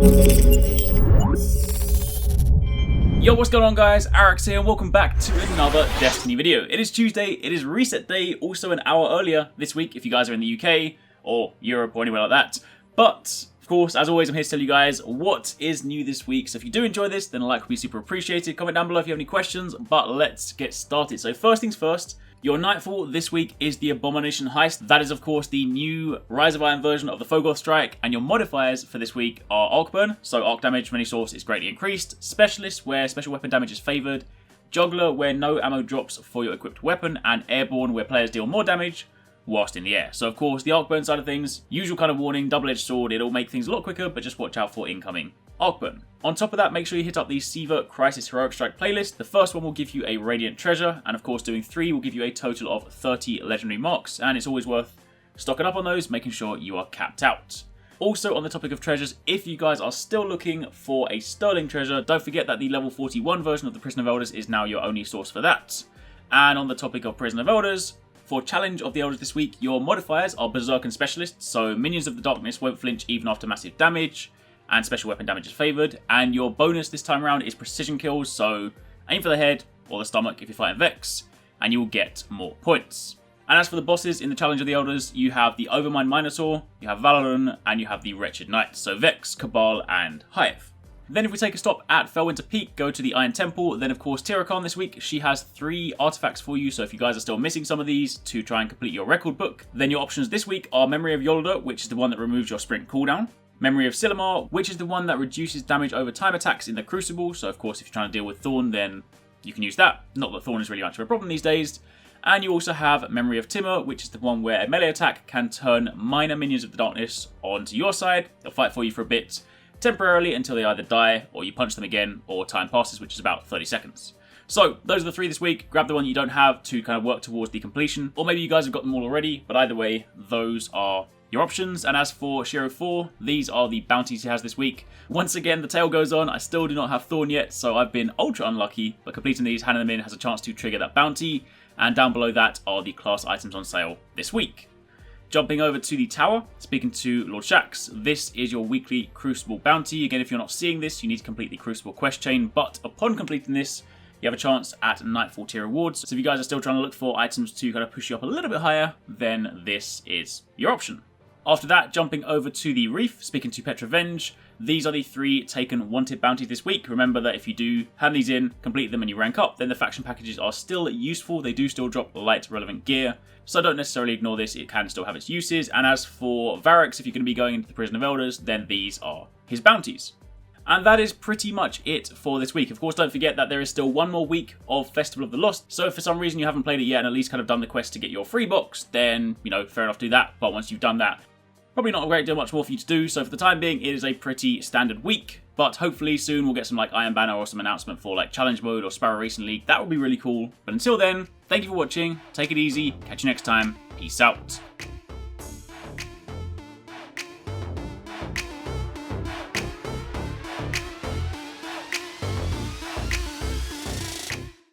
Yo, what's going on guys, HyperX here and welcome back to another Destiny video. It is Tuesday, it is reset day, also an hour earlier this week if you guys are in the UK or Europe or anywhere like that. But, of course, as always, I'm here to tell you guys what is new this week. So if you do enjoy this, then a like would be super appreciated. Comment down below if you have any questions, but let's get started. So first things first, your Nightfall this week is the Abomination Heist. That is, of course, the new Rise of Iron version of the Fogoth Strike, and your modifiers for this week are Arc Burn, so arc damage from any source is greatly increased, Specialist, where special weapon damage is favoured, Juggler, where no ammo drops for your equipped weapon, and Airborne, where players deal more damage whilst in the air. So, of course, the Arc Burn side of things, usual kind of warning, double-edged sword, it'll make things a lot quicker, but just watch out for incoming Arc Burn. On top of that, make sure you hit up the Siva Crisis Heroic Strike playlist. The first one will give you a Radiant Treasure, and of course doing 3 will give you a total of 30 Legendary Marks, and it's always worth stocking up on those, making sure you are capped out. Also, on the topic of treasures, if you guys are still looking for a Sterling Treasure, don't forget that the level 41 version of the Prison of Elders is now your only source for that. And on the topic of Prison of Elders, for Challenge of the Elders this week, your modifiers are Berserk and Specialist, so Minions of the Darkness won't flinch even after massive damage, and special weapon damage is favoured, and your bonus this time around is precision kills, so aim for the head or the stomach if you're fighting Vex, and you will get more points. And as for the bosses in the Challenge of the Elders, you have the Overmind Minotaur, you have Valorant, and you have the Wretched Knight, so Vex, Cabal, and Hive. Then if we take a stop at Felwinter Peak, go to the Iron Temple, then of course Tirakan this week, she has 3 artifacts for you, so if you guys are still missing some of these to try and complete your record book, then your options this week are Memory of Yolda, which is the one that removes your sprint cooldown, Memory of Silumar, which is the one that reduces damage over time attacks in the Crucible, so of course if you're trying to deal with Thorn then you can use that, not that Thorn is really much of a problem these days. And you also have Memory of Timur, which is the one where a melee attack can turn minor minions of the darkness onto your side, they'll fight for you for a bit, temporarily until they either die or you punch them again or time passes, which is about 30 seconds. So those are the 3 this week. Grab the one you don't have to kind of work towards the completion, or maybe you guys have got them all already, but either way, those are your options. And as for Shiro 4, these are the bounties he has this week. Once again, the tail goes on. I still do not have Thorn yet, so I've been ultra unlucky, but completing these, handing them in, has a chance to trigger that bounty. And down below that are the class items on sale this week. Jumping over to the tower, speaking to Lord Shax, this is your weekly Crucible bounty. Again, if you're not seeing this, you need to complete the Crucible quest chain, but upon completing this, you have a chance at Nightfall tier rewards. So if you guys are still trying to look for items to kind of push you up a little bit higher, then this is your option. After that, jumping over to the Reef, speaking to Petrovenge, these are the 3 taken wanted bounties this week. Remember that if you do hand these in, complete them and you rank up, then the faction packages are still useful. They do still drop light relevant gear, so don't necessarily ignore this, it can still have its uses. And as for Varix, if you're going to be going into the Prison of Elders, then these are his bounties. And that is pretty much it for this week. Of course, don't forget that there is still 1 more week of Festival of the Lost, so if for some reason you haven't played it yet and at least kind of done the quest to get your free box, then, you know, fair enough, do that. But once you've done that, probably not a great deal much more for you to do, so for the time being, it is a pretty standard week. But hopefully soon we'll get some like Iron Banner or some announcement for like Challenge Mode or Sparrow Racing League. That would be really cool. But until then, thank you for watching, take it easy, catch you next time, peace out.